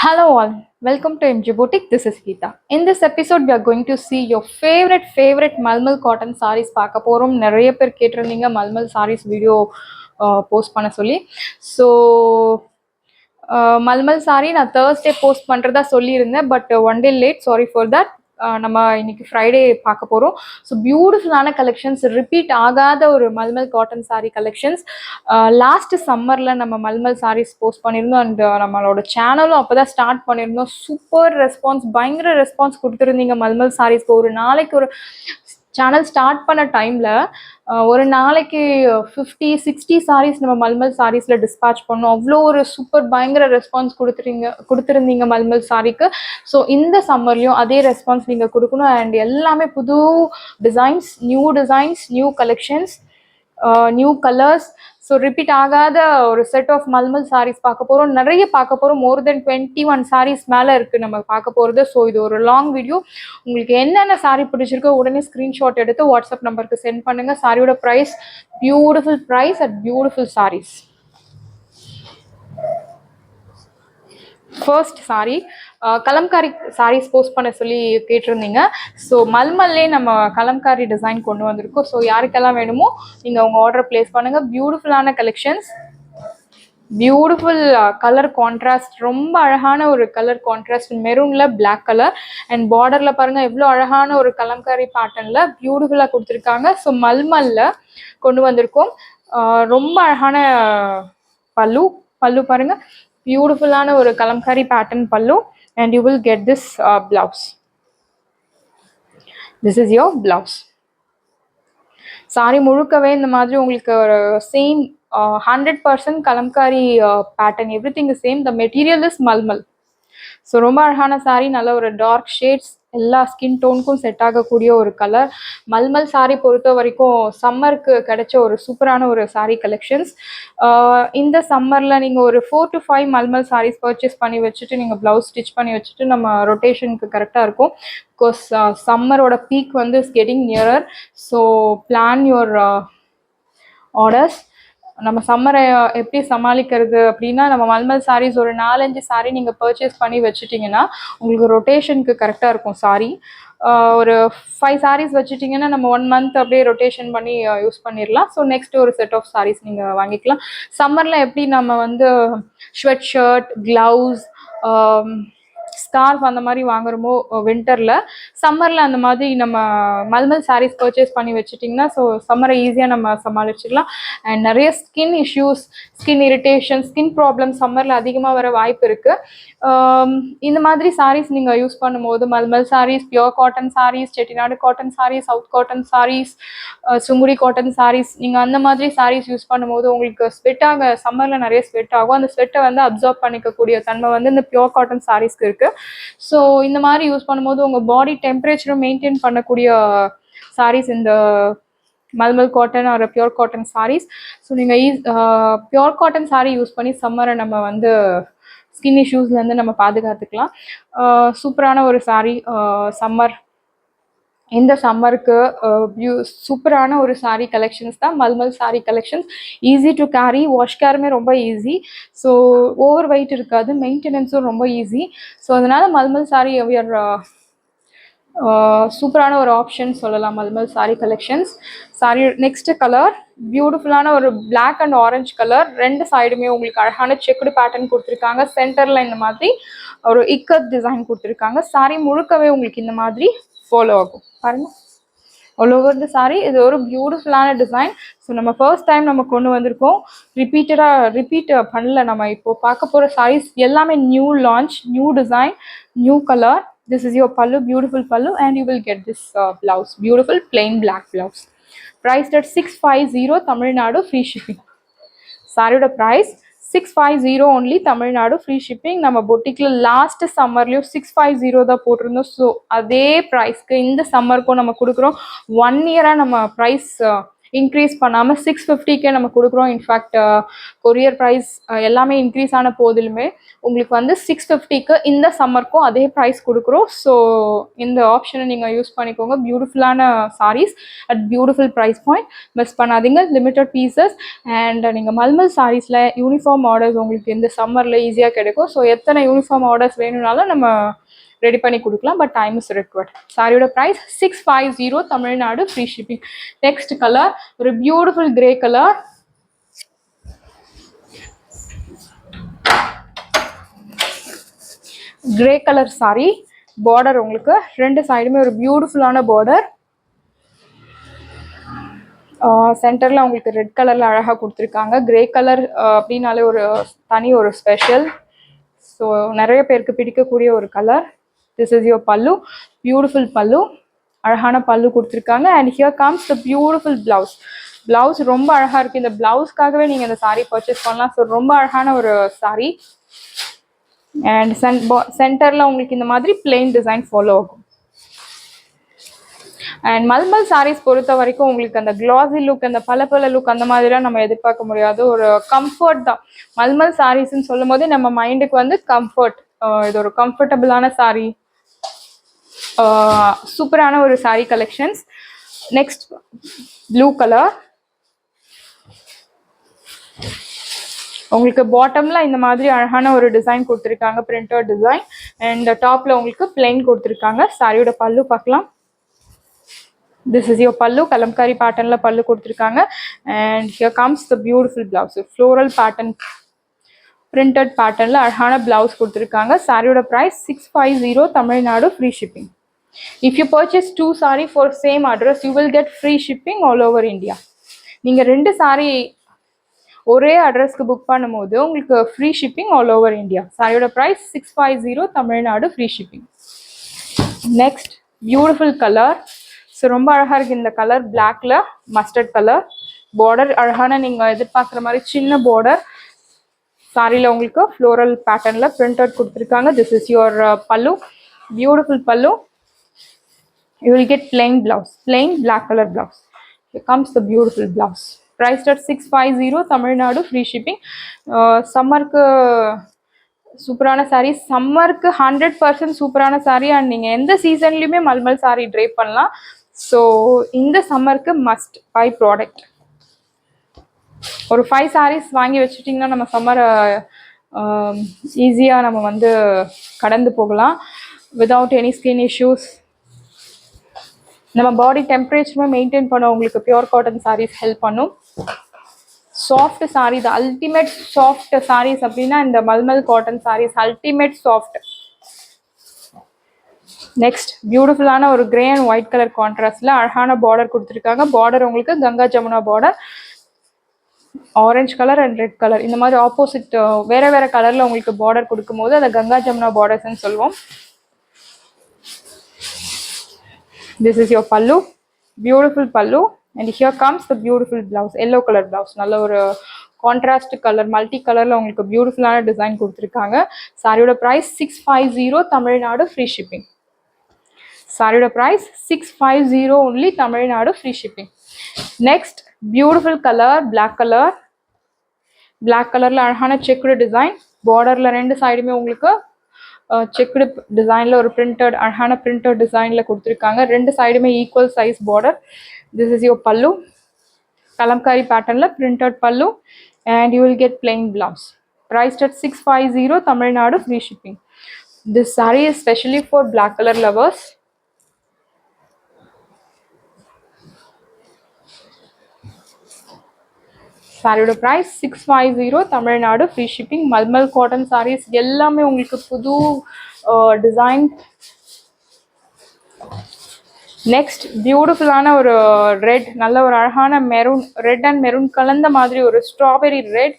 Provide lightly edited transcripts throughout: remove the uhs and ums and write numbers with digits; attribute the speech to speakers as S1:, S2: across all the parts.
S1: Hello all, welcome to MG Boutique. This is Geeta. In this episode, we are going to see your favorite Malmal cotton sarees. பார்க்க போறோம். நிறைய பேர் கேட்டிருந்தீங்க Malmal sarees video post பண்ண சொல்லி. So mulmul sorry நான் Thursday post பண்ணுறதா சொல்லியிருந்தேன், but one day late, sorry for that. நம்ம இன்னைக்கு ஃப்ரைடே பார்க்க போகிறோம். ஸோ பியூட்டிஃபுல்லான கலெக்ஷன்ஸ், ரிப்பீட் ஆகாத ஒரு mulmul cotton sari collections. Last சம்மரில் நம்ம மல்மல் சாரீஸ் போஸ்ட் பண்ணியிருந்தோம், அண்ட் நம்மளோட சேனலும் அப்போ தான் ஸ்டார்ட் பண்ணியிருந்தோம். சூப்பர் ரெஸ்பான்ஸ், பயங்கர ரெஸ்பான்ஸ் கொடுத்துருந்தீங்க மல்மல் சாரீஸ்க்கு. ஒரு நாளைக்கு ஒரு சேனல் ஸ்டார்ட் பண்ண டைமில் ஒரு நாளைக்கு 50-60 சாரீஸ் நம்ம மல்மல் சாரீஸில் டிஸ்பேச் பண்ணோம். அவ்வளோ ஒரு சூப்பர் பயங்கர ரெஸ்பான்ஸ் கொடுத்துருந்தீங்க மல்மல் சாரீக்கு. ஸோ இந்த சம்மர்லையும் அதே ரெஸ்பான்ஸ் நீங்கள் கொடுக்கணும். அண்ட் எல்லாமே புது designs, new collections, new colours. So repeat ஆகாத ஒரு செட் ஆஃப் மல்மல் சாரீஸ் பார்க்க போகிறோம். நிறைய பார்க்க போகிறோம். மோர் தென் 21 சாரீஸ் மேலே இருக்குது நம்ம பார்க்க போகிறது. ஸோ இது ஒரு லாங் வீடியோ. உங்களுக்கு என்னென்ன சாரீ பிடிச்சிருக்கோ உடனே ஸ்க்ரீன்ஷாட் எடுத்து வாட்ஸ்அப் நம்பருக்கு சென்ட் பண்ணுங்கள். சாரியோட price, beautiful price at beautiful sarees. First saree Kalamkari sarees post பண்ண சொல்லி கேட்டிருந்தீங்க. ஸோ மல்மல்லே நம்ம கலம்காரி டிசைன் கொண்டு வந்திருக்கோம். ஸோ யாருக்கெல்லாம் வேணுமோ நீங்கள் உங்கள் ஆர்டர் பிளேஸ் பண்ணுங்கள். பியூட்டிஃபுல்லான கலெக்ஷன்ஸ், பியூட்டிஃபுல் கலர் கான்ட்ராஸ்ட், ரொம்ப அழகான ஒரு கலர் கான்ட்ராஸ்ட், மெரூனில் பிளாக் கலர். அண்ட் பார்டரில் பாருங்கள் எவ்வளோ அழகான ஒரு கலம்காரி பேட்டர்னில் பியூட்டிஃபுல்லாக கொடுத்துருக்காங்க. ஸோ மல்மல்ல கொண்டு வந்திருக்கோம். ரொம்ப அழகான பல்லு பாருங்கள், பியூட்டிஃபுல்லான ஒரு கலம்காரி பேட்டர்ன் பல்லு. And you will get this blouse. This is your blouse. Sorry முழுக்கவே இந்த மாதிரி உங்களுக்கு ஒரு same 100% Kalamkari pattern, every thing is same. The material is mulmul. So ரொம்ப அழகான சாரீ, நல்ல ஒரு டார்க் ஷேட்ஸ், எல்லா ஸ்கின் டோனுக்கும் செட் ஆகக்கூடிய ஒரு கலர். மல்மல் சாரீ பொறுத்த வரைக்கும் சம்மருக்கு கிடைச்ச ஒரு சூப்பரான ஒரு சாரீ கலெக்ஷன்ஸ். இந்த சம்மரில் நீங்கள் ஒரு 4 to 5 மல்மல் சாரீஸ் பர்ச்சேஸ் பண்ணி வச்சுட்டு நீங்கள் ப்ளவுஸ் ஸ்டிச் பண்ணி வச்சுட்டு நம்ம ரொட்டேஷனுக்கு கரெக்டாக இருக்கும். பிகாஸ் சம்மரோட பீக் வந்து is getting nearer. So plan your orders. நம்ம சம்மரை எப்படி சமாளிக்கிறது அப்படின்னா, நம்ம மல்மல் சாரீஸ் ஒரு 4-5 சாரீ நீங்கள் பர்ச்சேஸ் பண்ணி வச்சுட்டிங்கன்னா உங்களுக்கு ரொட்டேஷனுக்கு கரெக்டாக இருக்கும் சாரீ. ஒரு 5 சாரீஸ் வச்சுட்டிங்கன்னா நம்ம 1 month அப்படியே ரொட்டேஷன் பண்ணி யூஸ் பண்ணிடலாம். ஸோ நெக்ஸ்ட் ஒரு செட் ஆஃப் சாரீஸ் நீங்கள் வாங்கிக்கலாம். சம்மரில் எப்படி நம்ம வந்து ஸ்வெட் ஷர்ட், க்ளவுஸ், ஸ்கார்ஃப் அந்த மாதிரி வாங்குறோமோ வின்டரில், சம்மரில் அந்த மாதிரி நம்ம மல்மல் சாரீஸ் பர்ச்சேஸ் பண்ணி வச்சுட்டிங்கன்னா ஸோ சம்மரை ஈஸியாக நம்ம சமாளிச்சிடலாம். அண்ட் நிறைய skin issues, skin irritation, skin problem சம்மரில் அதிகமாக வர வாய்ப்பு இருக்குது. இந்த மாதிரி சாரீஸ் நீங்கள் யூஸ் பண்ணும்போது mulmul sarees, pure cotton sarees, Chettinad cotton sarees, south cotton sarees, Sungudi cotton sarees, நீங்கள் அந்த மாதிரி சாரீஸ் யூஸ் பண்ணும்போது உங்களுக்கு ஸ்வெட் சம்மரில் நிறைய ஸ்வெட் ஆகும். அந்த ஸ்வெட்டை வந்து அப்சார்ப் பண்ணிக்கக்கூடிய தன்மை வந்து இந்த பியோர் காட்டன் சாரீஸ்க்கு இருக்குது. ஸோ இந்த மாதிரி யூஸ் பண்ணும்போது உங்கள் பாடி டெம்பரேச்சரும் மெயின்டைன் பண்ணக்கூடிய சாரீஸ் இந்த mulmul cotton or pure cotton sarees. So நீங்கள் பியோர் காட்டன் சாரீ யூஸ் பண்ணி சம்மரை நம்ம வந்து ஸ்கின் இஷ்யூஸ்லேருந்து நம்ம பாதுகாத்துக்கலாம். சூப்பரான ஒரு சாரீ சம்மர். இந்த சம்மருக்கு சூப்பரான ஒரு சாரீ கலெக்ஷன்ஸ் தான் mulmul sari collections. Easy to carry, wash கேருமே ரொம்ப ஈஸி. ஸோ ஓவர் வெயிட் இருக்காது, மெயின்டெனன்ஸும் ரொம்ப ஈஸி. ஸோ அதனால் மல்மல் சாரீ சூப்பரான ஒரு ஆப்ஷன் சொல்லலாம் mulmul sari collections. Sari next colour பியூட்டிஃபுல்லான ஒரு பிளாக் அண்ட் ஆரஞ்சு கலர். ரெண்டு சைடுமே உங்களுக்கு அழகான செக்குடு பேட்டர்ன் கொடுத்துருக்காங்க. சென்டரில் இந்த மாதிரி ஒரு இக்கத் டிசைன் கொடுத்துருக்காங்க. சாரீ முழுக்கவே உங்களுக்கு இந்த மாதிரி ஃபாலோ ஆகும் பாருங்க, ஆல் ஓவர் த சாரீ. இது ஒரு பியூட்டிஃபுல்லான டிசைன். ஸோ நம்ம ஃபர்ஸ்ட் டைம் நம்ம கொண்டு வந்திருக்கோம், ரிப்பீட் பண்ணல. நம்ம இப்போ பார்க்க போகிற சாரீஸ் எல்லாமே new launch, new design, new colour. This is your pallu, beautiful pallu, and you will get this blouse, beautiful plain black blouse, priced at 650 Tamil Nadu, free shipping. சாரியோட price 650 only, Tamil Nadu, free shipping. நம்ம பொட்டிக்கில் last சம்மர்லேயும் 650 தான் போட்டிருந்தோம். So அதே ப்ரைஸ்க்கு இந்த சம்மருக்கும் நம்ம கொடுக்குறோம். 1 இயராக நம்ம ப்ரைஸ் இன்க்ரீஸ் பண்ணாமல் 650க்கே நம்ம கொடுக்குறோம். இன்ஃபேக்ட் கொரியர் ப்ரைஸ் எல்லாமே இன்க்ரீஸ் ஆன போதிலுமே உங்களுக்கு வந்து 650க்கு இந்த சம்மருக்கும் அதே ப்ரைஸ் கொடுக்குறோம். ஸோ இந்த ஆப்ஷனை நீங்கள் யூஸ் பண்ணிக்கோங்க. பியூட்டிஃபுல்லான sarees at beautiful price point. Miss பண்ணாதீங்க. லிமிட்டட் பீசஸ் அண்ட் நீங்கள் மல்மல் சாரீஸில் யூனிஃபார்ம் ஆர்டர்ஸ் உங்களுக்கு இந்த சம்மரில் ஈஸியாக கிடைக்கும். ஸோ எத்தனை யூனிஃபார்ம் ஆர்டர்ஸ் வேணும்னாலும் நம்ம ரெடி பண்ணி கொடுக்கலாம். But time is required. சாரியோட price 650 Tamil Nadu, free shipping. Next colour ஒரு beautiful grey colour. Grey colour sari. Border உங்களுக்கு ரெண்டு சைடுமே ஒரு பியூட்டிஃபுல்லான பார்டர். சென்டரில் உங்களுக்கு ரெட் கலரில் அழகாக கொடுத்துருக்காங்க. கிரே கலர் அப்படின்னாலே ஒரு தனி ஒரு ஸ்பெஷல். ஸோ நிறைய பேருக்கு பிடிக்கக்கூடிய ஒரு colour. This is your pallu. Beautiful பல்லு. அழகான பல்லு கொடுத்துருக்காங்க. And here comes the beautiful blouse. Blouse ரொம்ப அழகாக இருக்குது. இந்த பிளவுஸ்க்காகவே நீங்கள் இந்த சாரீ பர்ச்சேஸ் பண்ணலாம். ஸோ ரொம்ப அழகான ஒரு சாரீ. அண்ட் சென்டரில் உங்களுக்கு இந்த மாதிரி பிளெயின் டிசைன் ஃபாலோ ஆகும். அண்ட் மல்மல் சாரீஸ் பொறுத்த வரைக்கும் உங்களுக்கு அந்த கிளாஸி லுக், அந்த பல லுக் அந்த மாதிரிலாம் நம்ம எதிர்பார்க்க முடியாது. ஒரு கம்ஃபர்ட் தான். மல்மல் சாரீஸ்ன்னு சொல்லும் போதே நம்ம மைண்டுக்கு வந்து கம்ஃபர்ட். இது ஒரு கம்ஃபர்டபுளான சாரீ. சூப்பரான ஒரு sari collections. Next blue colour. உங்களுக்கு பாட்டம்ல இந்த மாதிரி அழகான ஒரு டிசைன் கொடுத்துருக்காங்க, பிரிண்டட் டிசைன். அண்ட் டாப்ல உங்களுக்கு பிளெயின் கொடுத்துருக்காங்க. சாரியோட பல்லு பார்க்கலாம். This is your pallu. Kalamkari பேட்டர்ன்ல பல்லு கொடுத்துருக்காங்க. And here comes the beautiful blouse. Floral pattern, printed பேட்டர்ன்ல அழகான பிளவுஸ் கொடுத்துருக்காங்க. சாரியோட price 650 Tamil Nadu, free shipping. If you purchase 2 saree for same address, you will get free shipping all over India. நீங்கள் 2 saree ஒரே அட்ரஸ்க்கு book பண்ணும்போது உங்களுக்கு free shipping all over India. சாரியோட price 650 Tamil Nadu, free shipping. Next beautiful colour. So ரொம்ப அழகாக இருக்குது இந்த கலர். பிளாக்ல மஸ்டர்ட் கலர். பார்டர் அழகான நீங்கள் எதிர்பார்க்குற மாதிரி சின்ன பார்டர். சாரியில் உங்களுக்கு ஃப்ளோரல் பேட்டர்னில் பிரிண்டட் கொடுத்துருக்காங்க. This is your pallu. Beautiful பல்லு. You will get plain blouse, plain black color blouse. Here comes the beautiful blouse. Priced at 650 Tamil Nadu, free shipping. Summerku சூப்பரான சாரீ. சம்மருக்கு 100% சூப்பரான சாரீ. அண்ட் நீங்கள் எந்த சீசன்லையுமே மல்மல் சாரீ ட்ரை பண்ணலாம். ஸோ இந்த சம்மருக்கு மஸ்ட் பை ப்ராடக்ட். ஒரு 5 sarees வாங்கி வச்சுட்டிங்கன்னா நம்ம சம்மரை ஈஸியாக நம்ம வந்து கடந்து போகலாம் விதவுட் எனி ஸ்கின் இஷ்யூஸ். நம்ம பாடி டெம்பரேச்சருமே மெயின்டைன் பண்ண உங்களுக்கு பியூர் காட்டன் சாரீஸ் ஹெல்ப் பண்ணும். Soft saree, the ultimate soft sarees அப்படின்னா இந்த mulmul cotton sarees ultimate soft. Next பியூட்டிஃபுல்லான ஒரு கிரே அண்ட் ஒயிட் கலர் கான்ட்ராஸ்ட்ல அழகான பார்டர் கொடுத்துருக்காங்க. பார்டர் உங்களுக்கு Ganga Jamuna border. Orange colour and red colour இந்த மாதிரி ஆப்போசிட் வேற வேற கலர்ல உங்களுக்கு பார்டர் கொடுக்கும் போது அதை கங்கா ஜமுனா பார்டர்ஸ்ன்னு சொல்லுவோம். This is your pallu. Beautiful pallu. And here comes the beautiful blouse. Yellow color blouse. நல்ல ஒரு கான்ட்ராஸ்ட் கலர், மல்டி கலர்ல உங்களுக்கு பியூட்டிஃபுல்லான டிசைன் கொடுத்துருக்காங்க. சாரியோட ப்ரைஸ் 650 தமிழ்நாடு, ஃப்ரீ ஷிப்பிங். சாரியோட price 650 only Tamil Nadu, free shipping. Next beautiful colour, black colour. Black கலர்ல அழகான செக்குடு டிசைன். பார்டர்ல ரெண்டு சைடுமே உங்களுக்கு செக்குடு டிசைனில் ஒரு பிரிண்டட் அழகான பிரிண்டட் டிசைனில் கொடுத்துருக்காங்க. ரெண்டு சைடுமே equal size border. This is your pallu. Kalamkari பேட்டர்னில் printed pallu. And you will get plain blouse. Priced at 650 Tamil Nadu, free shipping. This sari is specially for black colour lovers. சாரியோட price 650 Tamil Nadu, free shipping. Mulmul cotton sarees எல்லாமே உங்களுக்கு புது டிசைன். நெக்ஸ்ட் பியூட்டிஃபுல்லான ஒரு ரெட், நல்ல ஒரு அழகான மெரூன், ரெட் அண்ட் மெரூன் கலந்த மாதிரி ஒரு strawberry red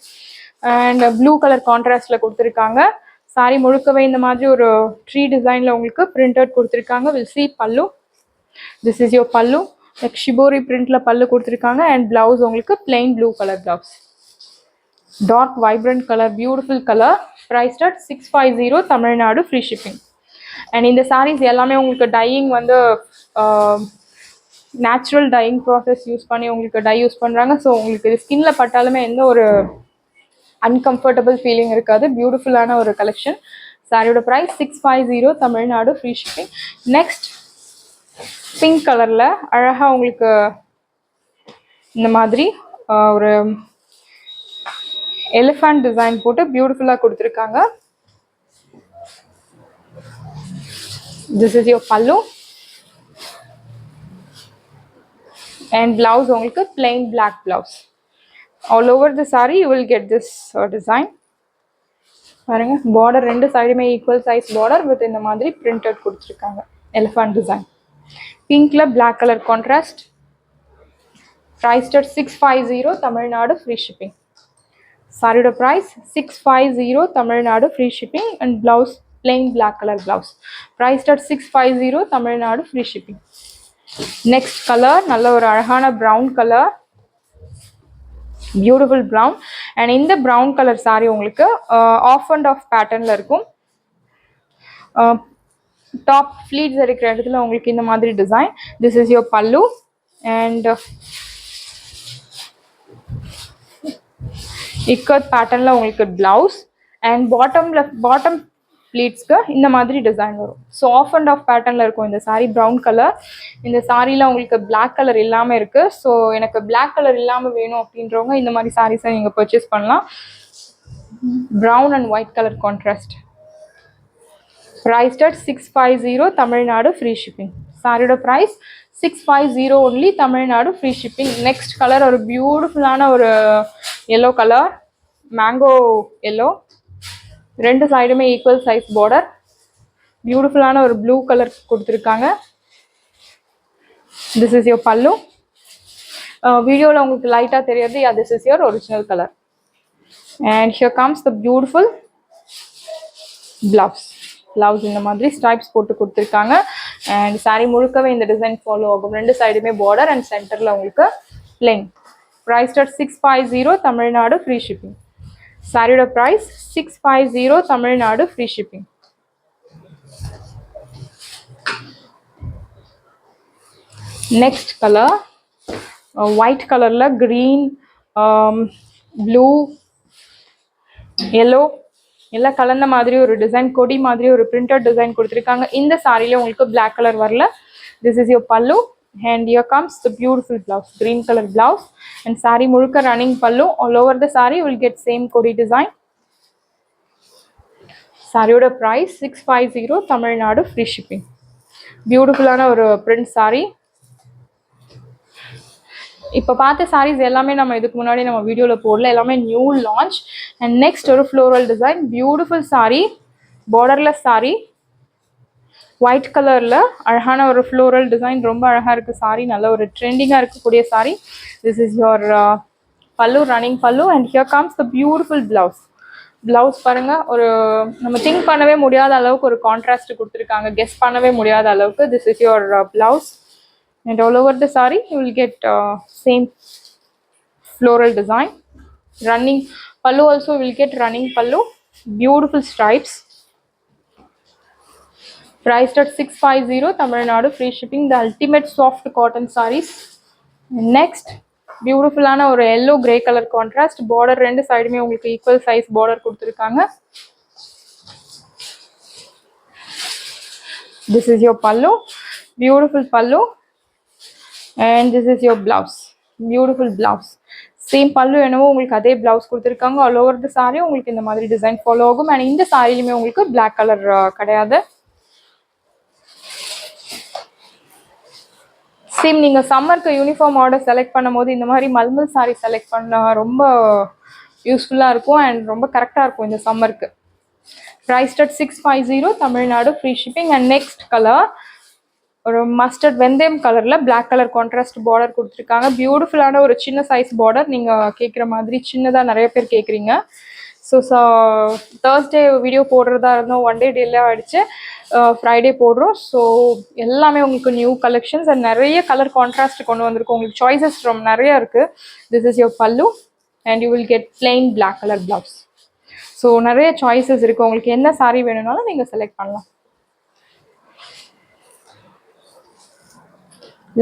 S1: and blue colour கான்ட்ராஸ்ட்ல கொடுத்துருக்காங்க. சாரி முழுக்கவே இந்த மாதிரி ஒரு ட்ரீ டிசைன்ல உங்களுக்கு பிரிண்டட் கொடுத்துருக்காங்க. Will see pallu. This is your pallu. Like shibori பிரிண்ட்ல பல்லு கொடுத்துருக்காங்க. அண்ட் பிளவுஸ் உங்களுக்கு plain blue colour blouse. Dark vibrant colour, beautiful colour. Priced at 650 Tamil Nadu, free shipping. And இந்த சாரீஸ் எல்லாமே உங்களுக்கு டையிங் வந்து நேச்சுரல் டையிங் ப்ராசஸ் யூஸ் பண்ணி உங்களுக்கு டை யூஸ் பண்ணுறாங்க. ஸோ உங்களுக்கு இது ஸ்கின்ல பட்டாலுமே எந்த ஒரு அன்கம்ஃபர்டபுள் ஃபீலிங் இருக்காது. பியூட்டிஃபுல்லான ஒரு கலெக்ஷன். சாரியோட price 650 Tamil Nadu, free shipping. Next pink கலரில் அழகாக உங்களுக்கு இந்த மாதிரி ஒரு எலிஃபண்ட் டிசைன் போட்டு பியூட்டிஃபுல்லாக கொடுத்துருக்காங்க. This is your pallu and blouse உங்களுக்கு plain black blouse. All over the sari you will get this design. பாருங்க, பார்டர் ரெண்டு சைடுமே ஈக்குவல் சைஸ் பார்டர் வித் இந்த மாதிரி பிரிண்டட் கொடுத்துருக்காங்க எலிஃபண்ட் டிசைன். பிங்க்ல black colour contrast. priced at 650 Tamil Nadu, free shipping. சாரியோட price 650 Tamil Nadu, free shipping. And blouse plain black colour blouse. priced at 650 Tamil Nadu, free shipping. Next colour நல்ல ஒரு அழகான brown colour, beautiful brown. And இந்த brown colour sari உங்களுக்கு half and half பேட்டர்னில் இருக்கும். Top pleats இருக்கிற இடத்துல உங்களுக்கு இந்த மாதிரி design. This is your pallu and ikat பேட்டர்னில் உங்களுக்கு பிளவுஸ். அண்ட் பாட்டம் ப்ளீட்ஸ்க்கு இந்த மாதிரி டிசைன் வரும். ஸோ ஆஃப் அண்ட் ஆஃப் பேட்டர்னில் இருக்கும் இந்த சாரீ. Brown colour. இந்த சாரியில் உங்களுக்கு பிளாக் கலர் இல்லாமல் இருக்குது. ஸோ எனக்கு பிளாக் கலர் இல்லாமல் வேணும் அப்படின்றவங்க இந்த மாதிரி சாரீஸை நீங்கள் பர்ச்சேஸ் பண்ணலாம். Brown and white colour contrast. priced at 650 Tamil Nadu, free shipping. சாரியோட price 650 only, Tamil Nadu, free shipping. Next colour ஒரு பியூட்டிஃபுல்லான ஒரு எல்லோ கலர், மேங்கோ எல்லோ. ரெண்டு சைடுமே ஈக்குவல் சைஸ் பார்டர். பியூட்டிஃபுல்லான ஒரு ப்ளூ கலர் கொடுத்துருக்காங்க. This is your pallu. வீடியோவில் உங்களுக்கு லைட்டாக தெரியாது. Yeah, this is your original colour. And here comes the beautiful blouse. Blouse இந்த மாதிரி ஸ்ட்ரைப்ஸ் போட்டு கொடுத்துருக்காங்க. அண்ட் சாரி முழுக்கவே இந்த டிசைன் ஃபாலோ ஆகும். ரெண்டு சைடுமே பார்டர் அண்ட் சென்டரில் உங்களுக்கு plain. priced at 650 Tamil Nadu, free shipping. சாரியோட price 650 Tamil Nadu, free shipping. Next colour white கலரில் க்ரீன், ப்ளூ, எல்லோ எல்லாம் கலந்த மாதிரி ஒரு டிசைன், கொடி மாதிரி ஒரு பிரிண்டட் டிசைன் கொடுத்துருக்காங்க. இந்த சாரியில உங்களுக்கு பிளாக் கலர் வரல. This is your pallu and here comes the beautiful blouse, green color blouse. and saree முழுக்க running pallu. all over the saree you will get same கொடி design. சாரியோட price 650 தமிழ்நாடு, ஃப்ரீ ஷிப்பிங். பியூட்டிஃபுல்லான ஒரு print saree. இப்போ பார்த்த சாரீஸ் எல்லாமே நம்ம இதுக்கு முன்னாடி நம்ம வீடியோவில் போடல, எல்லாமே நியூ லான்ச். அண்ட் நெக்ஸ்ட் ஒரு floral design, beautiful sari, borderless sari, white கலரில் அழகான ஒரு ஃப்ளோரல் டிசைன். ரொம்ப அழகாக இருக்குது சாரீ, நல்ல ஒரு ட்ரெண்டிங்காக இருக்கக்கூடிய சாரீ. திஸ் இஸ் யோர் பல்லு, ரன்னிங் பல்லு. And here comes the beautiful blouse. Blouse பாருங்கள், ஒரு நம்ம திங்க் பண்ணவே முடியாத அளவுக்கு ஒரு கான்ட்ராஸ்ட் கொடுத்துருக்காங்க, கெஸ் பண்ணவே முடியாத அளவுக்கு. This is your blouse. and all over the saree you will get same floral design. running pallu also will get running pallu, beautiful stripes. priced at 650 Tamil Nadu, free shipping. The ultimate soft cotton sarees. next beautiful ana or yellow gray color contrast, border rendu side me ungalku equal size border kuduthirukanga. this is your pallu, beautiful pallu. and this is your blouse, beautiful blouse. same pallu என்னவோ உங்களுக்கு அதே blouse கொடுத்திருக்காங்க. all over the saree உங்களுக்கு இந்த மாதிரி design follow ஆகும். and இந்த சாரியிலுமே உங்களுக்கு black color கிடையாது. சேம் நீங்க சம்மருக்கு யூனிஃபார்ம் ஆர்டர் செலக்ட் பண்ணும்போது இந்த மாதிரி மல்மல் சாரி செலக்ட் பண்ண ரொம்ப யூஸ்ஃபுல்லா இருக்கும் and ரொம்ப கரெக்டா இருக்கும் இந்த சம்மருக்கு. priced at 650 Tamil Nadu, free shipping. and next color ஒரு மஸ்டர்ட் வெந்தயம் கலரில் பிளாக் கலர் கான்ட்ராஸ்ட் பார்டர் கொடுத்துருக்காங்க. பியூட்டிஃபுல்லான ஒரு சின்ன சைஸ் பார்டர். நீங்கள் கேட்குற மாதிரி சின்னதாக நிறைய பேர் கேட்குறீங்க. ஸோ தேர்ஸ்டே வீடியோ போடுறதா இருந்தோம், ஒன் டே டிலே ஆகிடுச்சு, ஃப்ரைடே போடுறோம். ஸோ எல்லாமே உங்களுக்கு நியூ கலெக்ஷன்ஸ் அண்ட் நிறைய கலர் கான்ட்ராஸ்ட் கொண்டு வந்திருக்கோம். உங்களுக்கு சாய்ஸஸ் ரொம்ப நிறையா இருக்குது. This is your pallu and you will get plain black colour blouse. So நிறைய சாய்ஸஸ் இருக்குது. உங்களுக்கு என்ன சாரீ வேணும்னாலும் நீங்கள் செலக்ட் பண்ணலாம்.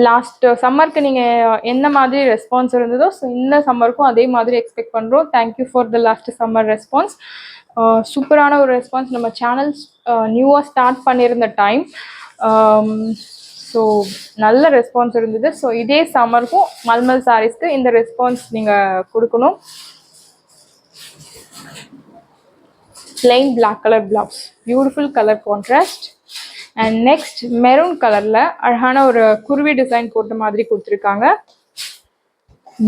S1: லாஸ்ட் சம்மருக்கு நீங்கள் என்ன மாதிரி ரெஸ்பான்ஸ் இருந்ததோ ஸோ இந்த சம்மருக்கும் அதே மாதிரி எக்ஸ்பெக்ட் பண்ணுறோம். Thank you for the last summer response. சூப்பரான ஒரு ரெஸ்பான்ஸ். நம்ம சேனல்ஸ் நியூவாக ஸ்டார்ட் பண்ணியிருந்த டைம், ஸோ நல்ல ரெஸ்பான்ஸ் இருந்தது. ஸோ இதே சம்மருக்கும் மல்மல் சாரீஸ்க்கு இந்த ரெஸ்பான்ஸ் நீங்கள் கொடுக்கணும். plain black color blouse, beautiful color contrast. And next maroon கலரில் அழகான ஒரு குருவி டிசைன் போட்ட மாதிரி கொடுத்துருக்காங்க.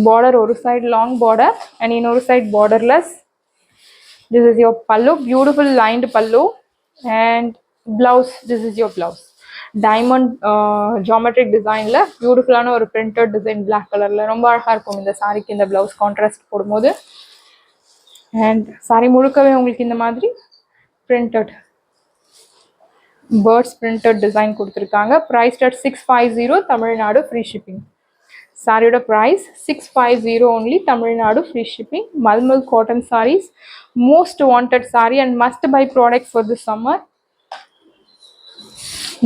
S1: பார்டர் ஒரு சைடு லாங் பார்டர் அண்ட் இன்னொரு side borderless. This is your pallu, beautiful lined pallu, and blouse. This is your blouse. Diamond geometric designல பியூட்டிஃபுல்லான ஒரு printed design black கலரில் ரொம்ப அழகாக இருக்கும் இந்த சாரிக்கு இந்த ப்ளவுஸ் கான்ட்ராஸ்ட் போடும்போது. அண்ட் சாரி முழுக்கவே உங்களுக்கு இந்த மாதிரி printed பேர்ட்ஸ் printed டிசைன் கொடுத்துருக்காங்க. Priced at 650, Tamil Nadu free shipping. சாரியோட price 650 only, Tamil Nadu free shipping. Mulmul cotton sarees, most wanted sari and must buy product for the summer.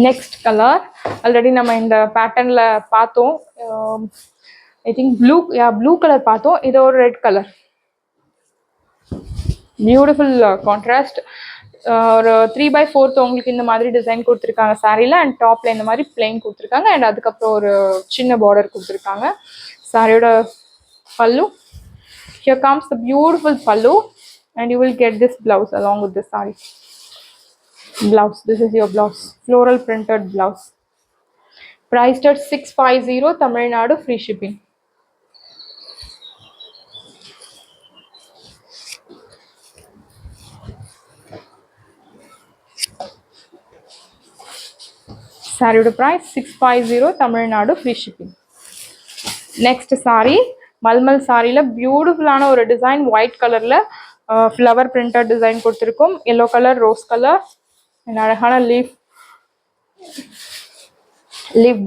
S1: Next colour already நம்ம இந்த பேட்டர்னில் பார்த்தோம். ஐ திங்க் ப்ளூ கலர் பார்த்தோம். இது ஒரு ரெட் கலர். Beautiful contrast. ஒரு 3/4 உங்களுக்கு இந்த மாதிரி டிசைன் கொடுத்துருக்காங்க சாரியில். அண்ட் டாப்பில் இந்த மாதிரி பிளெயின் கொடுத்துருக்காங்க. அண்ட் அதுக்கப்புறம் ஒரு சின்ன பார்டர் கொடுத்துருக்காங்க. சாரியோட பல்லு, here comes the beautiful pallu, and you will get this blouse along with this saree. Blouse, this is your blouse, floral printed blouse. Priced at 650, Tamil Nadu, free shipping. சாரியோட price 650, Tamil Nadu free shipping. Next sari mulmul சாரியில் பியூட்டிஃபுல்லான ஒரு design white கலரில் flower printed design கொடுத்துருக்கோம். Yellow colour, rose colour, அழகான leaf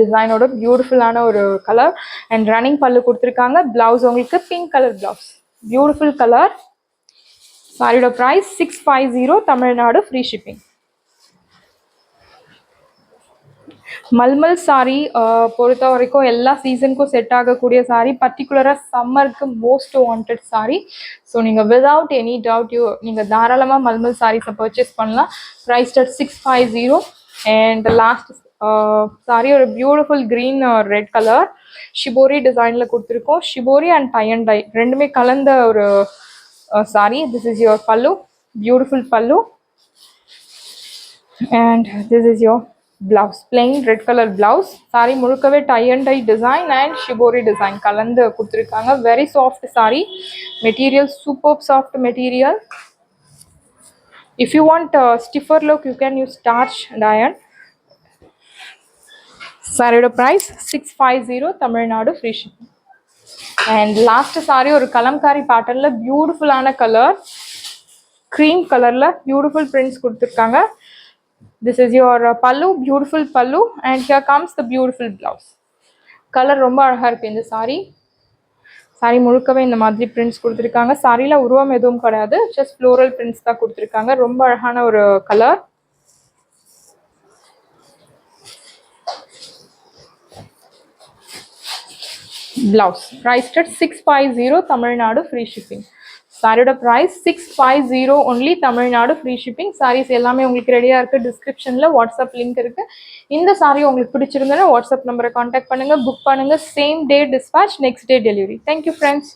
S1: டிசைனோட பியூட்டிஃபுல்லான ஒரு கலர். அண்ட் ரன்னிங் பல்லு கொடுத்துருக்காங்க. பிளவுஸ் உங்களுக்கு pink colour blouse, beautiful colour. சாரியோட price 650, Tamil Nadu free shipping. Mulmul sari பொறுத்த வரைக்கும் எல்லா சீசனுக்கும் செட் ஆகக்கூடிய சாரி, பர்டிகுலராக சம்மருக்கு மோஸ்ட் வாண்டட் சாரி. ஸோ நீங்கள் விதவுட் எனி டவுட் நீங்கள் தாராளமாக மல்மல் சாரீஸை பர்ச்சேஸ் பண்ணலாம். Priced at 650. And last sari ஒரு beautiful green red colour shibori டிசைனில் கொடுத்துருக்கோம். Shibori and tie and tie ரெண்டுமே கலந்த ஒரு sari. This is your pallu, beautiful pallu. And this is your blouse, plain red color blouse. saree முழுக்கவே tie and dye design and shibori design கலந்து கொடுத்துருக்காங்க. very soft saree material, superb soft material. if you want stiffer look you can use starch and iron. சாரியோட price 650, Tamil Nadu free shipping. and last saree ஒரு கலம்காரி பேட்டர்ன்ல பியூட்டிஃபுல்லான colour, cream கலர்ல beautiful prints கொடுத்துருக்காங்க. This is your pallu, beautiful pallu, and here comes the beautiful blouse. Color ரொம்ப அழகா இருக்கு இந்த சாரி. சாரி முழுக்கவே இந்த மாதிரி பிரிண்ட்ஸ் கொடுத்துருக்காங்க. சாரியில உருவம் எதுவும் கிடையாது, ஜஸ்ட் ஃப்ளோரல் பிரிண்ட்ஸ் தான் கொடுத்துருக்காங்க. ரொம்ப அழகான ஒரு colour. Blouse priced at 650, Tamil Nadu free shipping. சாரியோட price 650 only, Tamil Nadu free shipping. Sarees எல்லாமே உங்களுக்கு ரெடியாக இருக்குது. டிஸ்கிரிப்ஷனில் வாட்ஸ்அப் லிங்க் இருக்குது. இந்த சாரி உங்களுக்கு பிடிச்சிருந்ததுன்னா வாட்ஸ்அப் நம்பரை காண்டாக்ட் பண்ணுங்கள், புக் பண்ணுங்கள். Same day dispatch, next day delivery. Thank you friends.